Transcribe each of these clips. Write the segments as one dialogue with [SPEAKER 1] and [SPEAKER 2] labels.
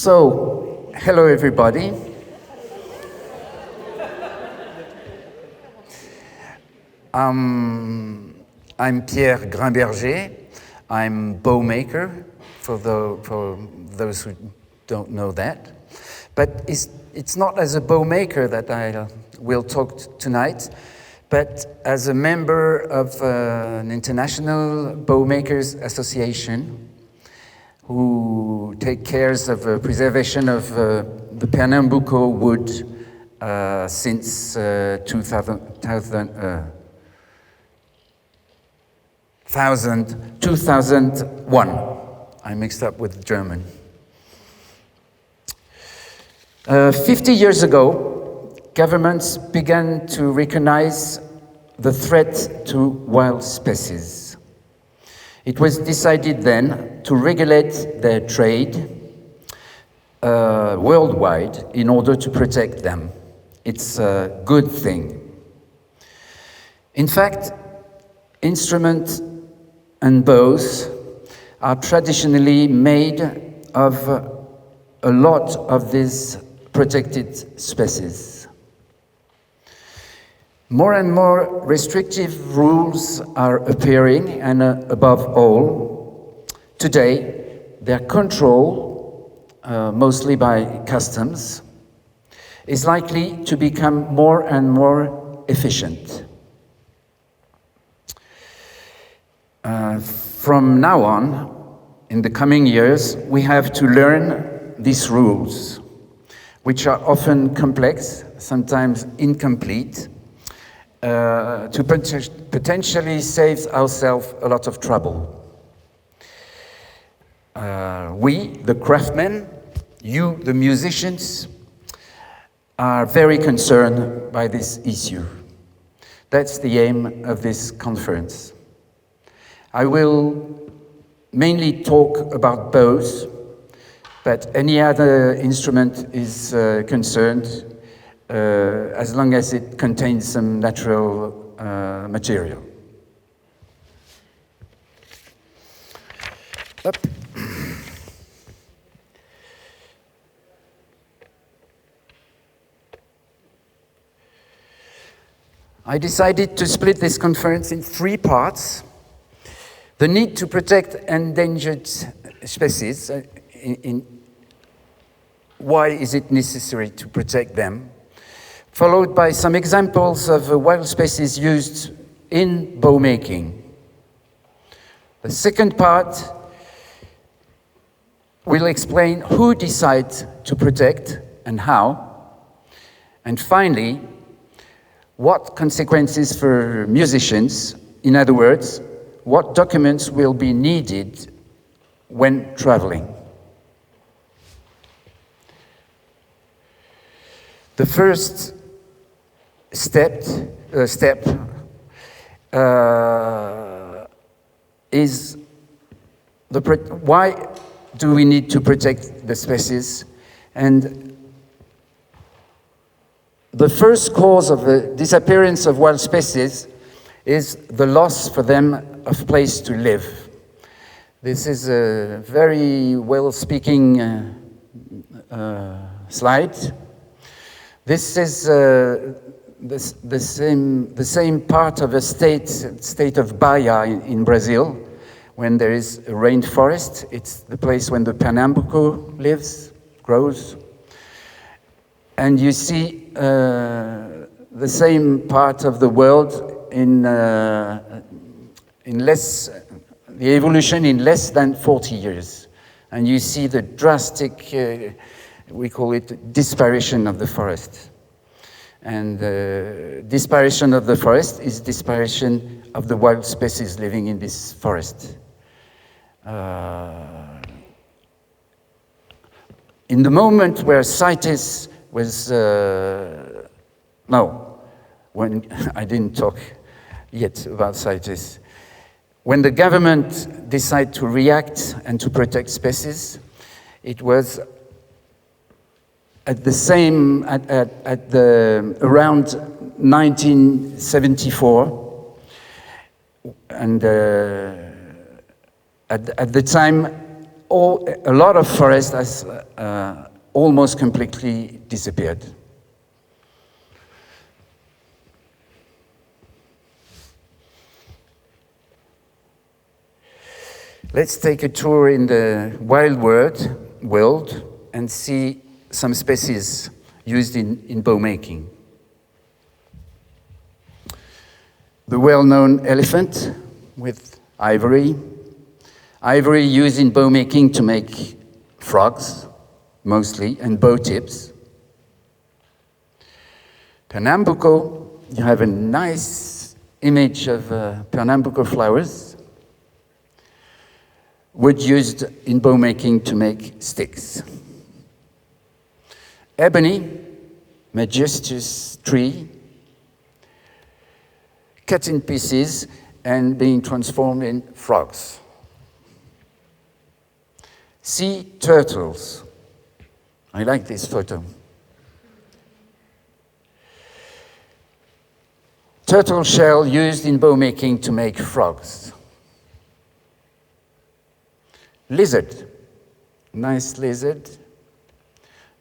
[SPEAKER 1] So, hello everybody. I'm Pierre Grunberger. I'm bow maker, for those who don't know that. But it's not as a bow maker that I will talk tonight, but as a member of an international bow makers association who take care of preservation of the Pernambuco wood since 2001. I mixed up with German. 50 years ago, governments began to recognize the threat to wild species. It was decided then to regulate their trade worldwide in order to protect them. It's a good thing. In fact, instruments and bows are traditionally made of a lot of these protected species. More and more restrictive rules are appearing, and above all, today, their control, mostly by customs, is likely to become more and more efficient. From now on, in the coming years, we have to learn these rules, which are often complex, sometimes incomplete, to potentially save ourselves a lot of trouble. We, the craftsmen, you, the musicians, are very concerned by this issue. That's the aim of this conference. I will mainly talk about bows, but any other instrument is concerned as long as it contains some natural material. Up. I decided to split this conference in 3 parts. The need to protect endangered species. Why is it necessary to protect them? Followed by some examples of wild species used in bow making. The second part will explain who decides to protect and how. And finally, what consequences for musicians, in other words, what documents will be needed when traveling. The first step is why do we need to protect the species? And the first cause of the disappearance of wild species is the loss for them of place to live. This is a very well-speaking slide. This is the same part of a state of Bahia in Brazil, when there is a rainforest. It's the place when the Pernambuco grows. And you see the same part of the world the evolution in less than 40 years. And you see the drastic, we call it disparition of the forest. And disparition of the forest is disparition of the wild species living in this forest. In the moment where CITES was, when I didn't talk yet about CITES. When the government decided to react and to protect species, it was around 1974, and at the time a lot of forest has almost completely disappeared. Let's take a tour in the wild world and see some species used in bow making. The well-known elephant with ivory. Ivory used in bow making to make frogs, mostly, and bow tips. Pernambuco, you have a nice image of Pernambuco flowers. Wood used in bow making to make sticks. Ebony, majestuous tree, cut in pieces and being transformed in frogs. Sea turtles. I like this photo. Turtle shell used in bow making to make frogs. Lizard, nice lizard,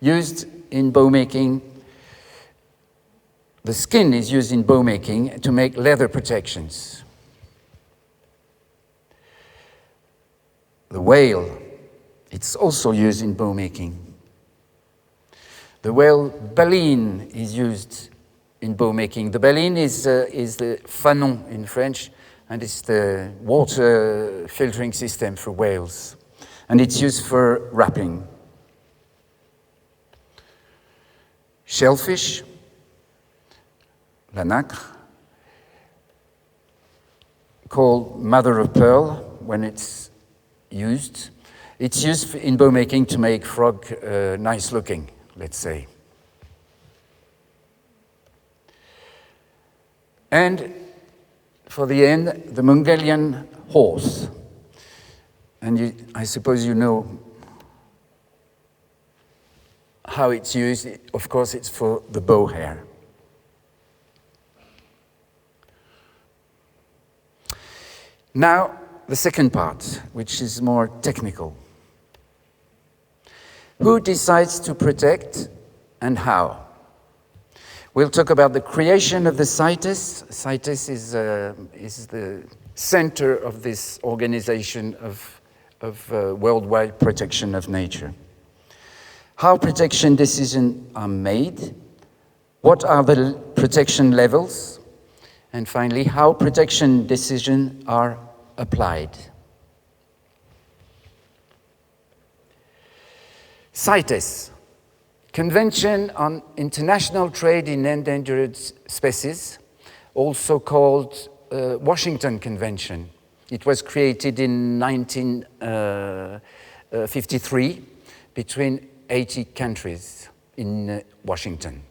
[SPEAKER 1] used in bow making. The skin is used in bow making to make leather protections. The whale, it's also used in bow making. The whale baleen is used in bow making. The baleen is the fanon in French, and it's the water filtering system for whales. And it's used for wrapping. Shellfish, la nacre, called mother of pearl when it's used. It's used in bow making to make frog nice looking, let's say. And for the end, the Mongolian horse. And I suppose you know how it's used. Of course, it's for the bow hair. Now, the second part, which is more technical. Who decides to protect and how? We'll talk about the creation of the CITES. CITES is the center of this organization of worldwide protection of nature. How protection decisions are made, what are the protection levels, and finally, how protection decisions are applied. CITES, Convention on International Trade in Endangered Species, also called Washington Convention. It was created in 1953 between 80 countries in Washington.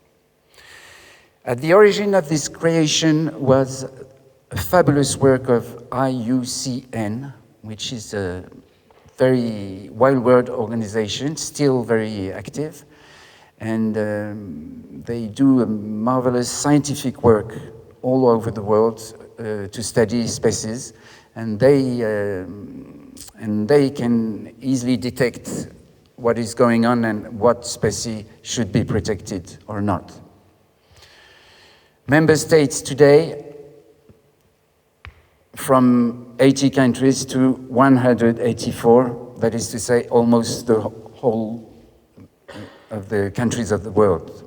[SPEAKER 1] At the origin of this creation was a fabulous work of IUCN, which is a very wild-world organization, still very active, and they do a marvelous scientific work all over the world to study species. And they can easily detect what is going on and what species should be protected or not. Member states today, from 80 countries to 184, that is to say almost the whole of the countries of the world.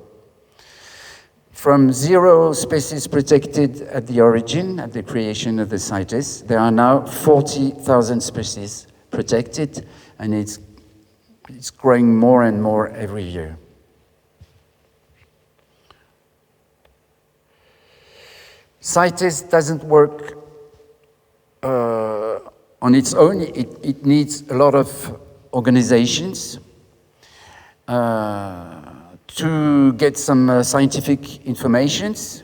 [SPEAKER 1] From 0 species protected at the origin, at the creation of the CITES, there are now 40,000 species protected, and it's growing more and more every year. CITES doesn't work on its own. It needs a lot of organizations to get some scientific informations.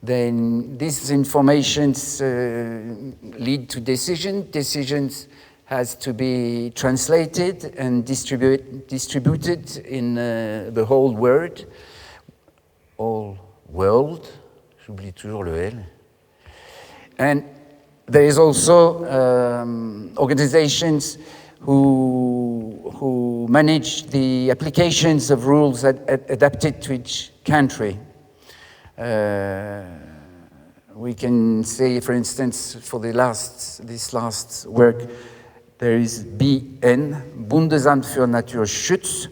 [SPEAKER 1] Then these informations lead to decisions. Decisions has to be translated and distributed in the whole world. J'oublie toujours le L. And there is also organizations who manage the applications of rules adapted to each country. We can say, for instance, for this last work, there is BN, Bundesamt für Naturschutz.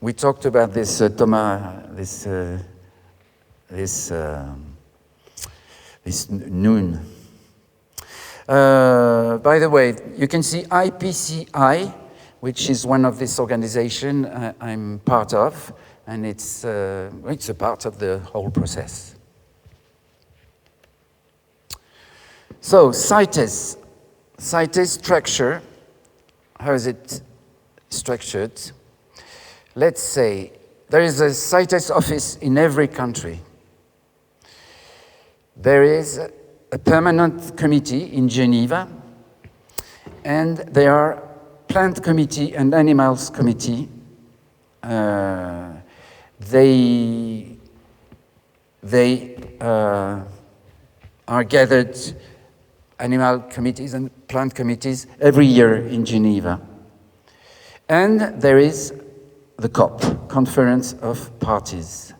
[SPEAKER 1] We talked about this, Thomas, this noon. By the way, you can see IPCI, which is one of this organization I'm part of, and it's a part of the whole process. So, CITES structure, how is it structured? Let's say there is a CITES office in every country. There is a permanent committee in Geneva, and there are plant committee and animals committee. They are gathered, animal committees and plant committees, every year in Geneva. And there is the COP, Conference of Parties.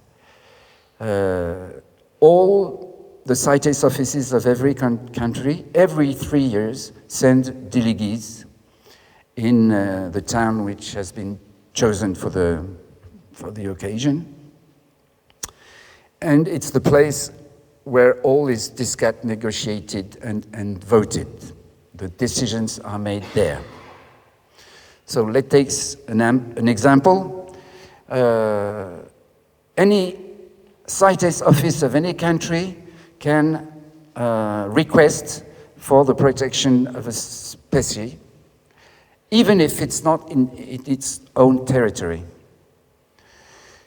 [SPEAKER 1] All the CITES offices of every country, every 3 years, send delegates in the town which has been chosen for the occasion. And it's the place where all is discussed, negotiated, and voted. The decisions are made there. So let's take an example. Any CITES office of any country can request for the protection of a species, even if it's not in its own territory.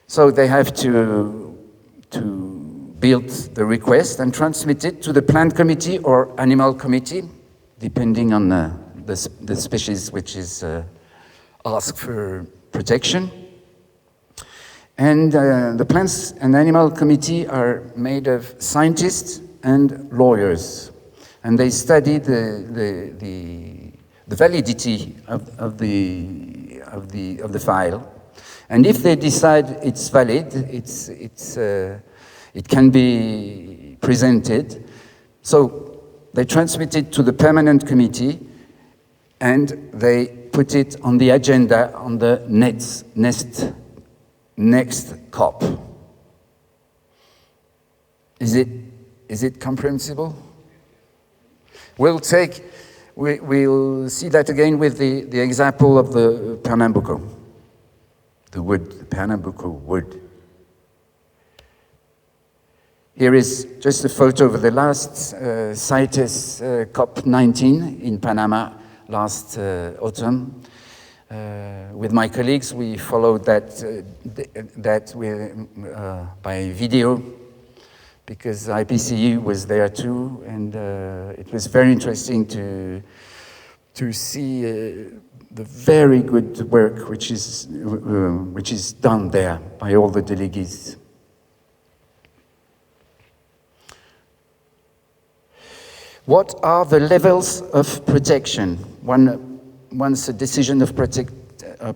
[SPEAKER 1] So they have to build the request and transmit it to the plant committee or animal committee, depending on the species which is asked for protection. And the plants and animal committee are made of scientists and lawyers, and they study the validity of the file. And if they decide it's valid, it can be presented. So they transmit it to the permanent committee, and they put it on the agenda on the next COP. Is it comprehensible? We'll see that again with the example of the Pernambuco, the Pernambuco wood. Here is just a photo of the last CITES COP19 in Panama last autumn. With my colleagues, we followed that by video, because IPCU was there too, and it was very interesting to see the very good work which is done there by all the delegates. What are the levels of protection? Once a decision of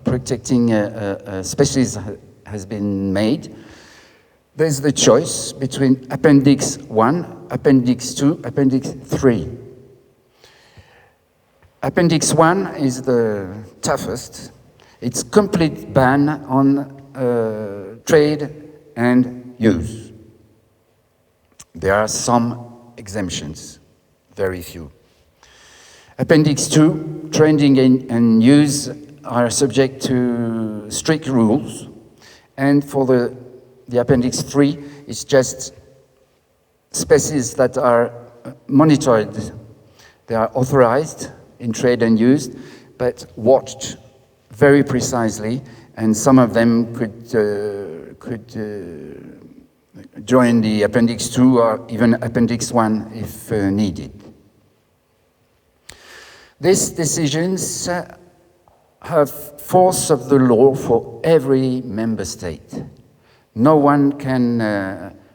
[SPEAKER 1] protecting a species has been made, there's the choice between Appendix 1, Appendix 2, Appendix 3. Appendix 1 is the toughest. It's complete ban on trade and use. There are some exemptions, very few. Appendix 2, trading and use are subject to strict rules. And for the Appendix 3, it's just species that are monitored. They are authorized in trade and use, but watched very precisely, and some of them could join the Appendix 2 or even Appendix 1 if needed. These decisions have force of the law for every member state. No one can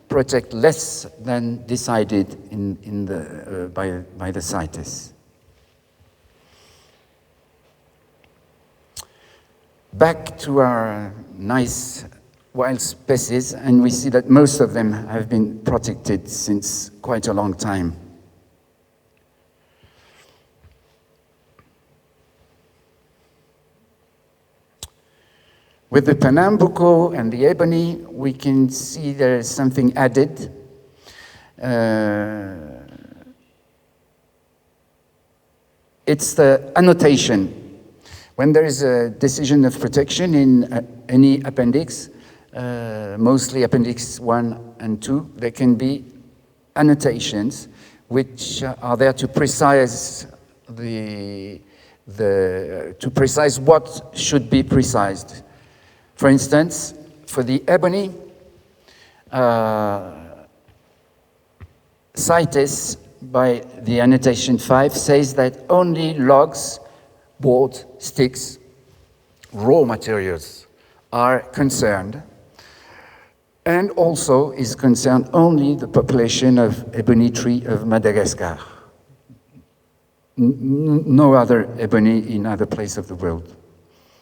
[SPEAKER 1] protect less than decided by the CITES. back to our nice wild species, and we see that most of them have been protected since quite a long time. With the Pernambuco and the ebony, we can see there is something added. It's the annotation. When there is a decision of protection in any appendix, mostly appendix 1 and 2, there can be annotations which are there to precise to precise what should be precised. For instance, for the ebony, CITES by the annotation 5 says that only logs, board, sticks, raw materials are concerned, and also is concerned only the population of ebony tree of Madagascar. No other ebony in other place of the world.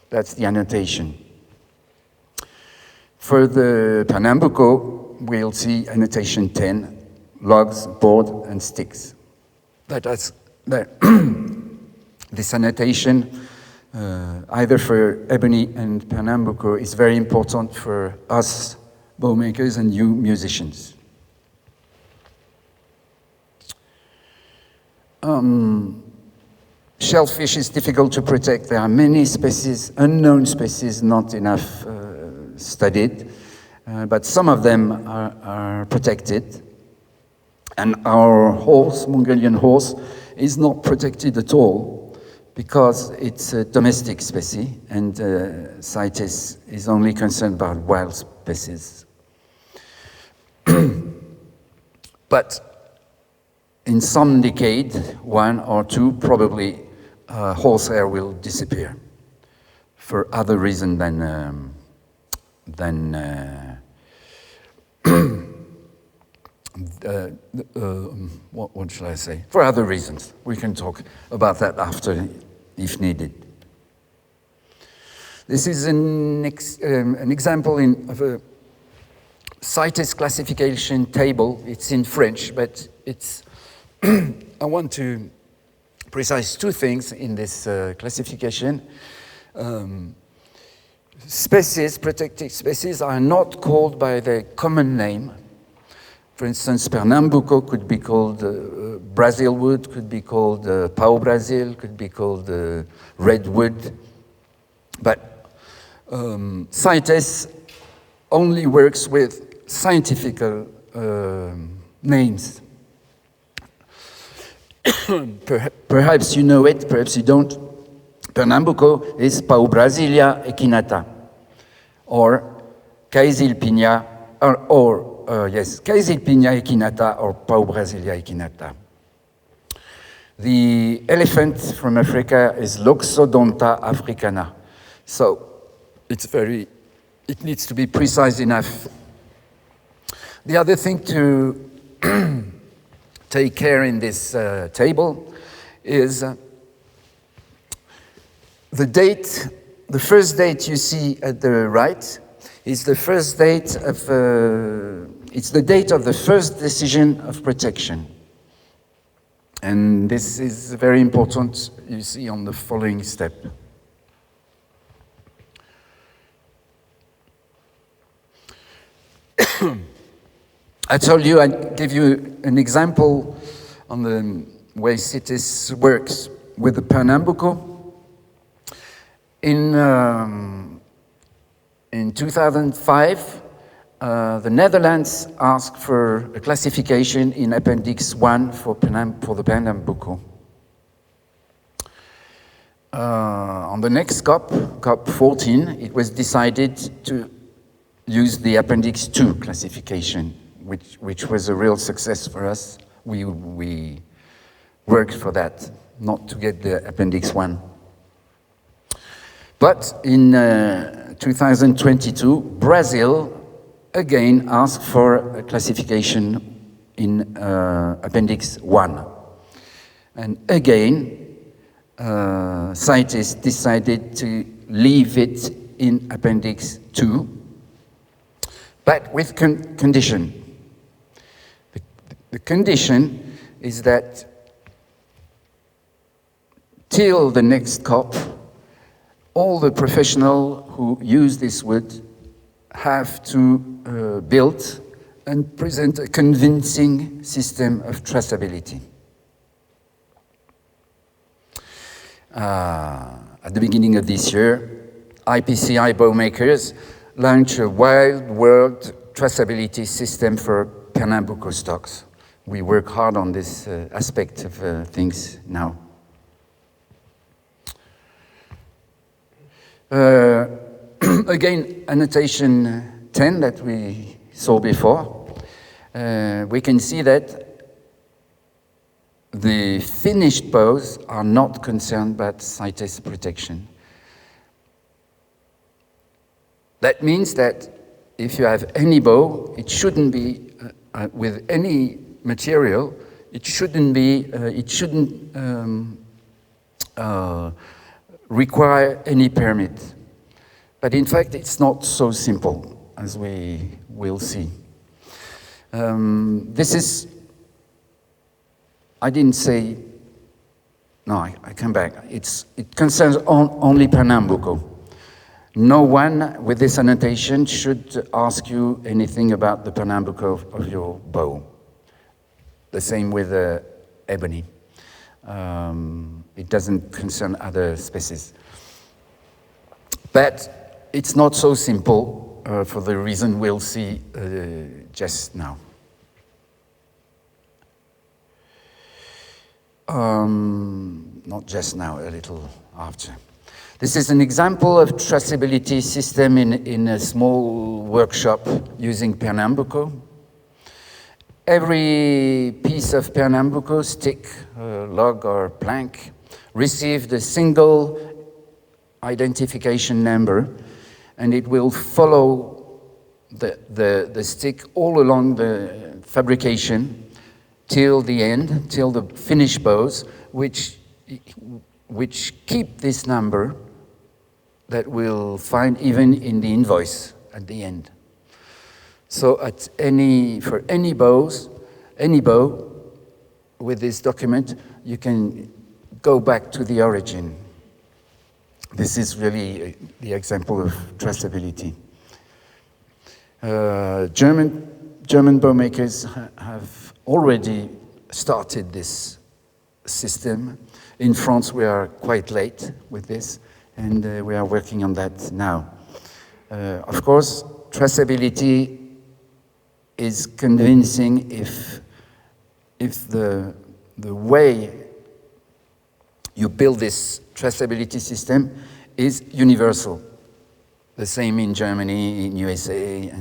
[SPEAKER 1] That's the annotation. For the Pernambuco, we'll see annotation 10, logs, board, and sticks. This annotation, either for ebony and Pernambuco, is very important for us bow makers and you musicians. Shellfish is difficult to protect. There are many species, unknown species, not enough studied, but some of them are protected. And our horse, Mongolian horse, is not protected at all because it's a domestic species, and CITES is only concerned about wild species. But in some decade, 1 or 2, probably horsehair will disappear for other reason than what shall I say? For other reasons. We can talk about that after, if needed. This is an example of a CITES classification table. It's in French, but it's I want to precise two things in this classification. Species, protected species, are not called by the common name. For instance, Pernambuco could be called Brazil wood, could be called pau Brazil, could be called redwood. But CITES only works with scientific names. Perhaps you know it, perhaps you don't. Pernambuco is Pau Brasilia equinata, or Caesilpinia, Caesilpinia equinata, or Pau Brasilia equinata. The elephant from Africa is Loxodonta africana. So it needs to be precise enough. The other thing to take care in this table is the date. The first date you see at the right is the first date of, it's the date of the first decision of protection. And this is very important, you see on the following step. I told you I'd give you an example on the way CITES works with the Pernambuco. In 2005, the Netherlands asked for a classification in Appendix 1 for the Pernambuco. On the next COP 14, it was decided to use the Appendix 2 classification, which was a real success for us. We worked for that, not to get the Appendix 1. But in 2022, Brazil again asked for a classification in Appendix 1. And again, CITES decided to leave it in Appendix 2, but with condition. The condition is that till the next COP, all the professionals who use this wood have to build and present a convincing system of traceability. At the beginning of this year, IPCI bow makers launched a wild world traceability system for Pernambuco stocks. We work hard on this aspect of things now. Again, annotation 10 that we saw before, we can see that the finished bows are not concerned about CITES protection. That means that if you have any bow, it shouldn't be with any material. It shouldn't be. It shouldn't require any permit. But in fact, it's not so simple, as we will see. This is. I didn't say. No, I come back. It concerns only Pernambuco. No one with this annotation should ask you anything about the Pernambuco of your bow. The same with ebony. It doesn't concern other species. But it's not so simple for the reason we'll see just now. Not just now, a little after. This is an example of traceability system in a small workshop using Pernambuco. Every piece of Pernambuco, stick, log or plank, received a single identification number, and it will follow the stick all along the fabrication till the end, till the finished bows, which keep this number that we'll find even in the invoice at the end. So for any bow with this document, you can go back to the origin. This is really the example of traceability. German bow makers have already started this system. In France, we are quite late with this, and we are working on that now. Of course, traceability is convincing if the way you build this traceability system is universal. The same in Germany, in USA.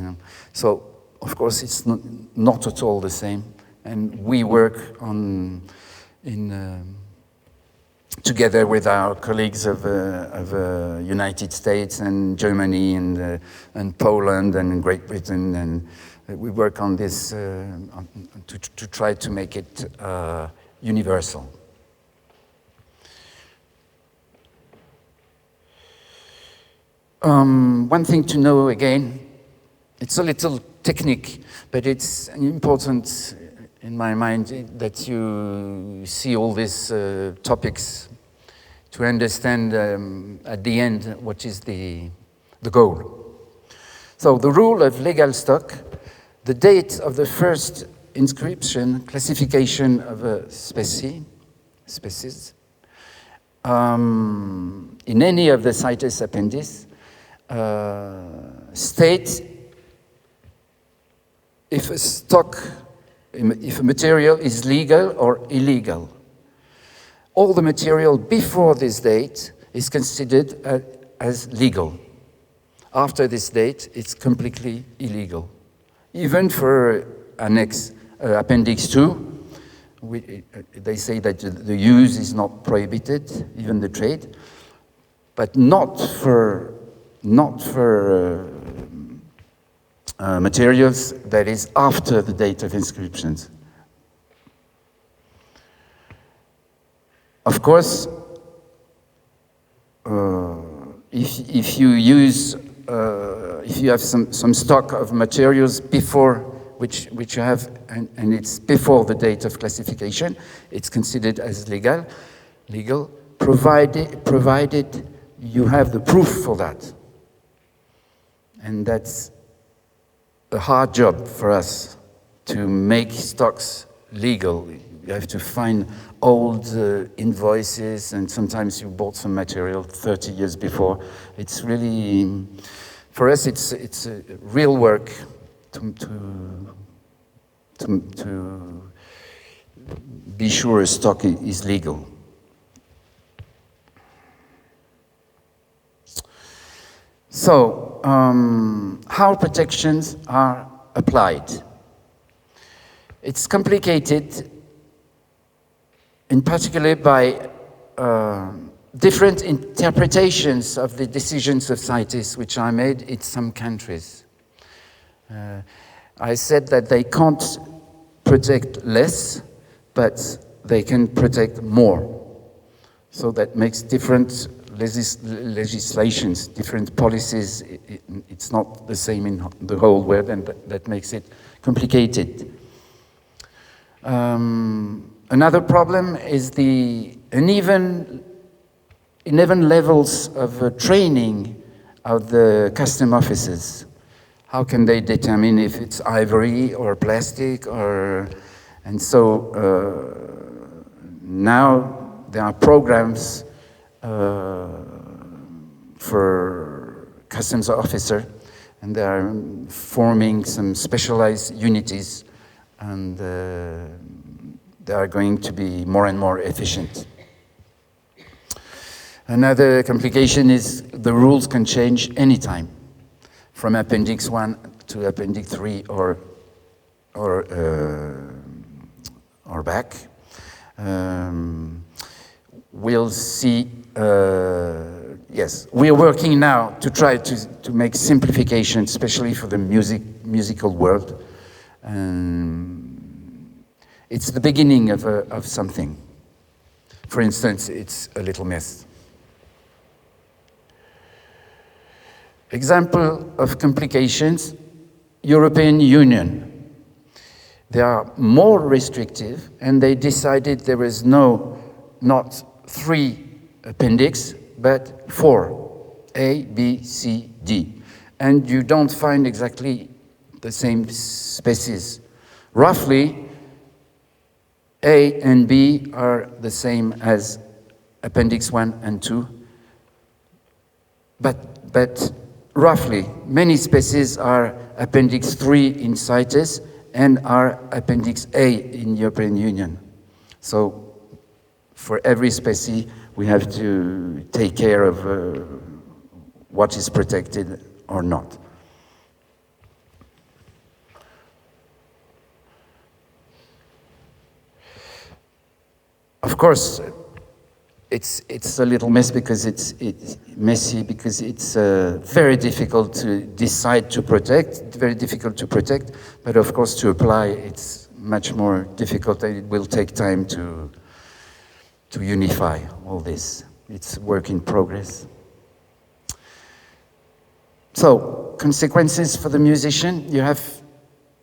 [SPEAKER 1] So, of course, it's not at all the same. And we work together with our colleagues of United States and Germany and Poland and Great Britain, and we work on this to try to make it universal. One thing to know again, it's a little technique, but it's important in my mind that you see all these topics to understand at the end what is the goal. So the rule of legal stock, the date of the first inscription, classification of a species, in any of the CITES appendices, states if a stock, if a material is legal or illegal. All the material before this date is considered as legal. After this date, it's completely illegal. Even for Appendix 2, they say that the use is not prohibited, even the trade, but not for materials that is after the date of inscriptions. Of course, if you use, if you have some stock of materials before, which you have, and it's before the date of classification, it's considered as legal, provided you have the proof for that. And that's a hard job for us to make stocks legal. You have to find old invoices, and sometimes you bought some material 30 years before. It's really, for us, it's a real work to be sure a stock is legal. So, how protections are applied? It's complicated, in particular by different interpretations of the decisions of CITES which are made in some countries. I said that they can't protect less, but they can protect more. So that makes different legislations, different policies. It's not the same in the whole world, and that makes it complicated. Another problem is the uneven levels of training of the custom officers. How can they determine if it's ivory or plastic, and so now there are programs for customs officer, and they are forming some specialized unities, and they are going to be more and more efficient. Another complication is the rules can change anytime, from Appendix 1 to Appendix 3 or back. We'll see. Yes, we are working now to try to make simplification, especially for the musical world. It's the beginning of something. For instance, it's a little mess. Example of complications, European Union. They are more restrictive, and they decided there is not 3 appendix, but 4, A, B, C, D. And you don't find exactly the same species. Roughly, A and B are the same as Appendix 1 and 2. But roughly, many species are Appendix 3 in CITES and are Appendix A in European Union. So for every species, we have to take care of what is protected or not. Of course, it's a little mess because it's messy, because it's very difficult to decide to protect, very difficult to protect, but of course to apply it's much more difficult, and it will take time to unify all this. It's work in progress. So, consequences for the musician, you have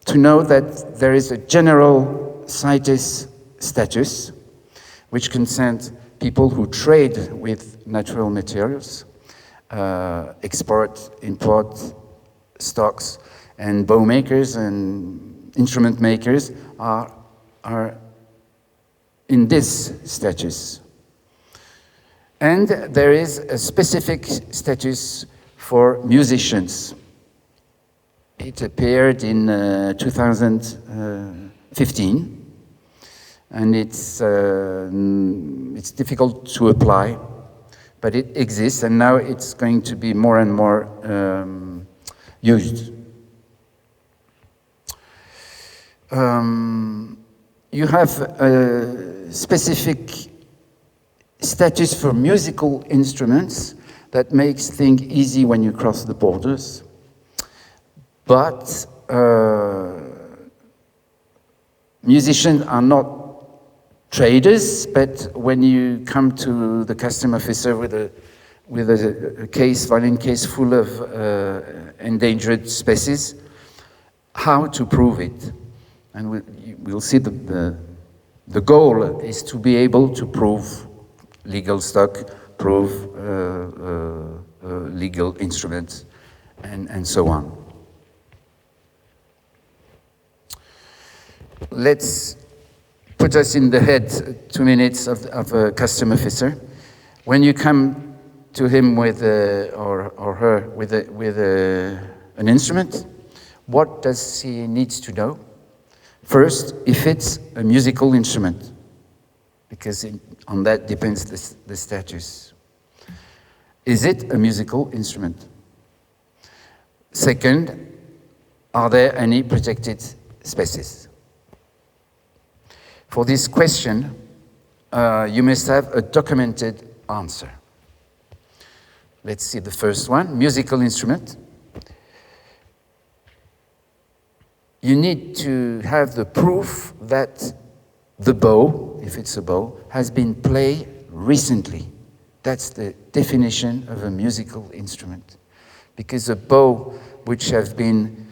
[SPEAKER 1] to know that there is a general CITES status, which concerns people who trade with natural materials, export, import stocks, and bow makers and instrument makers are in this status. And there is a specific status for musicians. It appeared in 2015. And it's difficult to apply, but it exists, and now it's going to be more and more used. You have a specific status for musical instruments that makes things easy when you cross the borders, but musicians are not traders, but when you come to the custom officer with with a violin case full of endangered species, how to prove it. And we'll see the goal is to be able to prove legal stock, prove legal instruments, and so on. Let's put us in the head 2 minutes of a custom officer. When you come to him with or her with an instrument, what does he need to know? First, if it's a musical instrument, because on that depends the status. Is it a musical instrument? Second, are there any protected species? For this question, you must have a documented answer. Let's see the first one, musical instrument. You need to have the proof that the bow, if it's a bow, has been played recently. That's the definition of a musical instrument. Because a bow which has been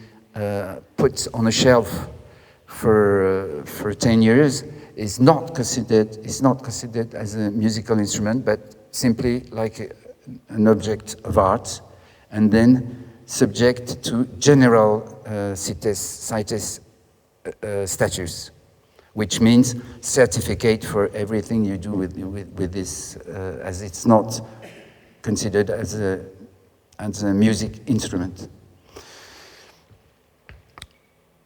[SPEAKER 1] put on a shelf for 10 years is not considered as a musical instrument, but simply like an object of art, and then subject to general CITES status, which means certificate for everything you do with this, as it's not considered as a music instrument.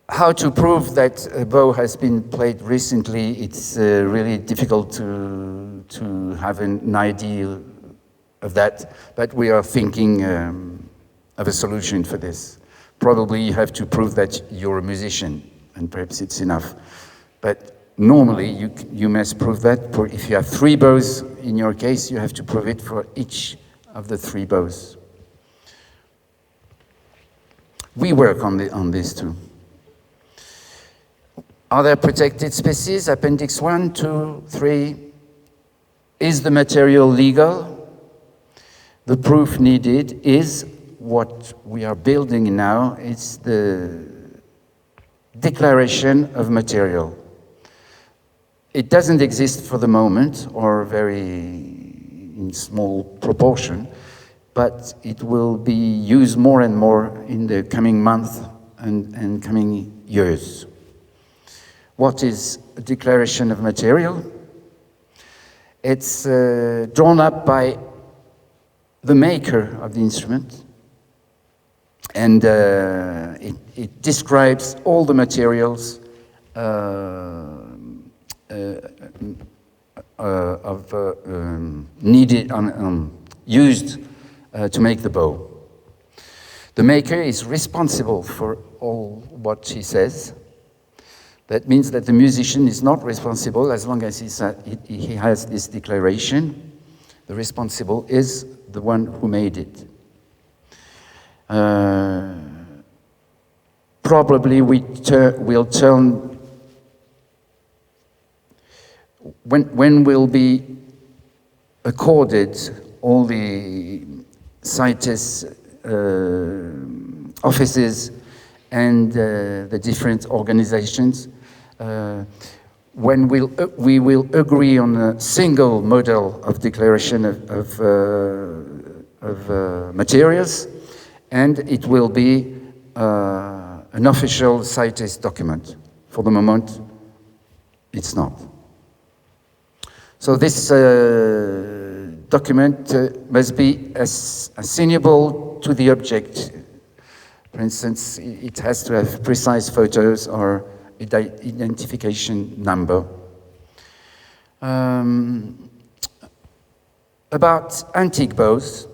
[SPEAKER 1] How to prove that a bow has been played recently? It's really difficult to have an idea of that, but we are thinking of a solution for this. Probably you have to prove that you're a musician, and perhaps it's enough. But normally you must prove that if you have 3 bows in your case, you have to prove it for each of the 3 bows. We work on this too. Are there protected species? Appendix 1, 2, 3. Is the material legal? The proof needed is what we are building now. It's the declaration of material. It doesn't exist for the moment, or very in small proportion, but it will be used more and more in the coming months and coming years. What is a declaration of material? It's drawn up by the maker of the instrument, and it describes all the materials needed used to make the bow. The maker is responsible for all what he says. That means that the musician is not responsible as long as he has this declaration. The responsible is the one who made it. Probably we'll turn, when will be accorded all the CITES offices and the different organizations, when we will agree on a single model of declaration of materials, and it will be an official CITES document. For the moment, it's not. So this document must be assignable to the object. For instance, it has to have precise photos or identification number. About antique bows.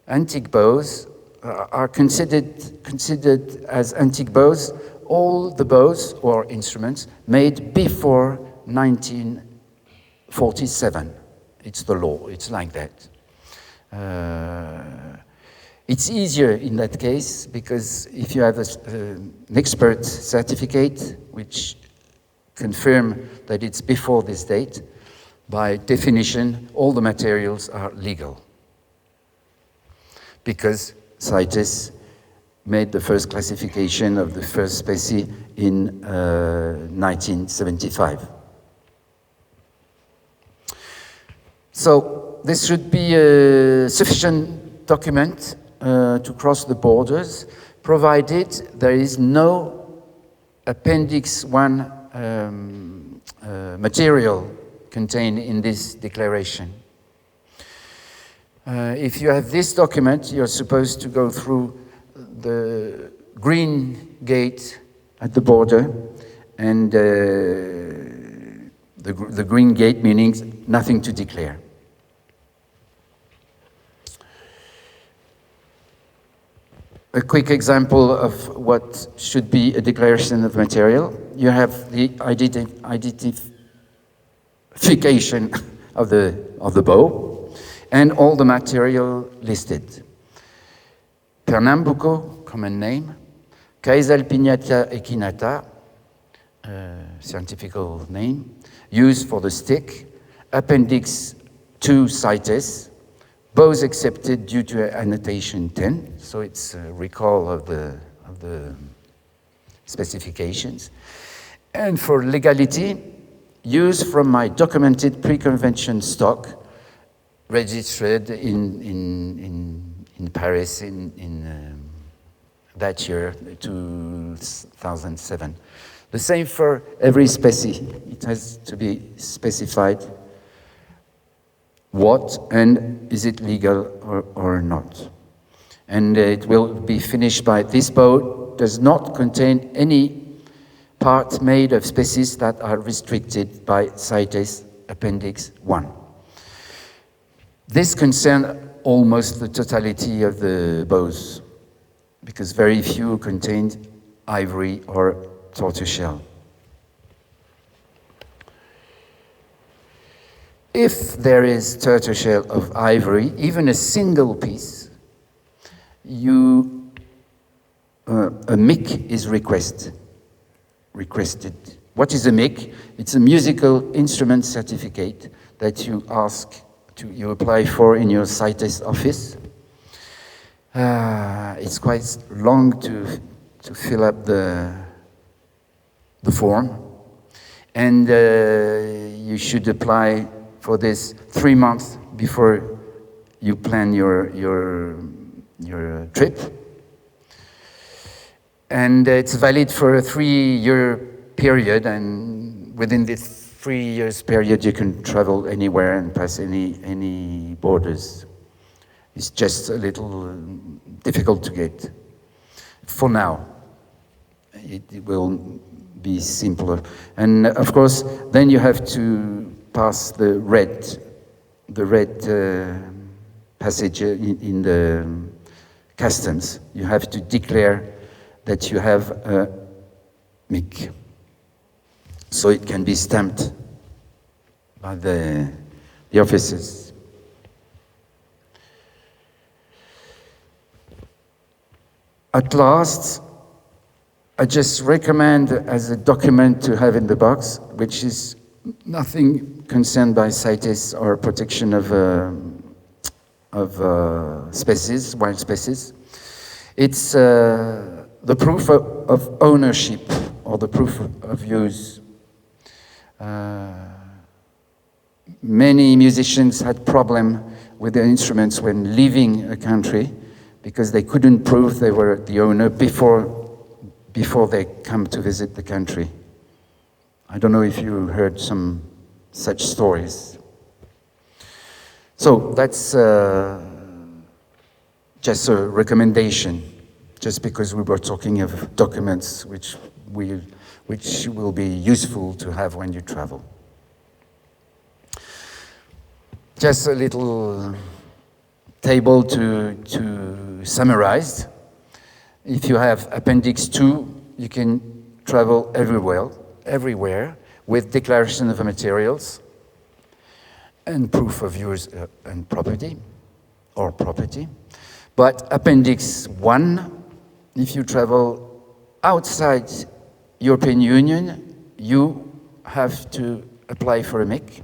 [SPEAKER 1] Antique bows are considered as antique bows all the bows or instruments made before 1947. It's the law, it's like that. It's easier in that case because if you have an expert certificate which confirm that it's before this date, by definition, all the materials are legal.
[SPEAKER 2] because CITES made the first classification of the first species in 1975. So this should be a sufficient document to cross the borders, provided there is no Appendix 1 material contained in this declaration. If you have this document, you're supposed to go through the green gate at the border, and the green gate meaning nothing to declare. A quick example of what should be a declaration of material. You have the identification of the bow and all the material listed. Pernambuco, common name. Caesalpignata echinata, scientific name, used for the stick. Appendix 2 CITES. Bows accepted due to annotation 10, so it's a recall of the specifications. And for legality, use from my documented pre-convention stock, registered in Paris in that year, 2007. The same for every species. It has to be specified what and is it legal or not. And it will be finished by this bow does not contain any part made of species that are restricted by CITES Appendix 1. This concerns almost the totality of the bows, because very few contained ivory or tortoiseshell. If there is tortoiseshell of ivory, even a single piece, a MIC is requested. What is a MIC? It's a musical instrument certificate that you apply for in your CITES office. It's quite long to fill up the form, and you should apply for this 3 months before you plan your trip. And it's valid for a 3-year period, and within this 3 years period you can travel anywhere and pass any borders. It's just a little difficult to get. For now, it will be simpler. And of course, then you have to pass the red passage in the customs. You have to declare that you have a MIC, so it can be stamped by the officers. At last, I just recommend as a document to have in the box, which is nothing concerned by CITES or protection of species, wild species. It's the proof of ownership or the proof of use. Many musicians had problem with their instruments when leaving a country because they couldn't prove they were the owner before they come to visit the country. I don't know if you heard some such stories. So that's just a recommendation, just because we were talking of documents which will be useful to have when you travel. Just a little table to summarize. If you have Appendix 2, you can travel everywhere with declaration of materials and proof of use and property. But Appendix 1, if you travel outside European Union, you have to apply for a MIC.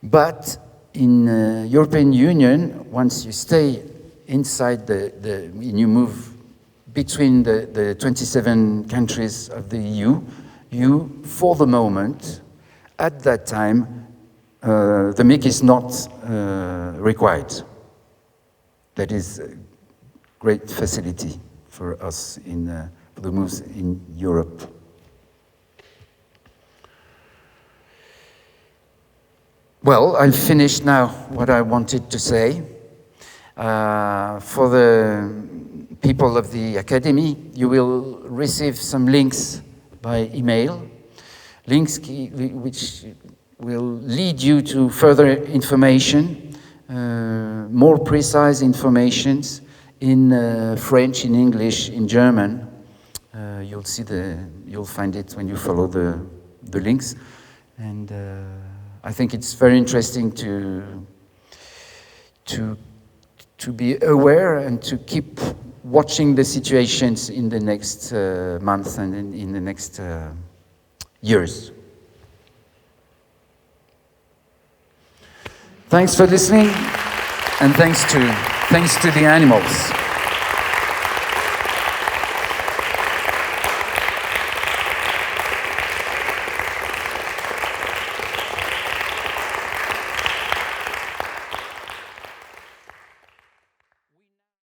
[SPEAKER 2] But in European Union, once you stay inside and you move between the 27 countries of the EU, you, for the moment, at that time, the mic is not required. That is a great facility for us for the moves in Europe. Well, I'll finish now what I wanted to say. For the people of the Academy, you will receive some links by email, links which will lead you to further information, more precise information in French, in English, in German. You'll find it when you follow the links, and I think it's very interesting to be aware and to keep watching the situations in the next months and in the next years. Thanks for listening, and thanks to the animals.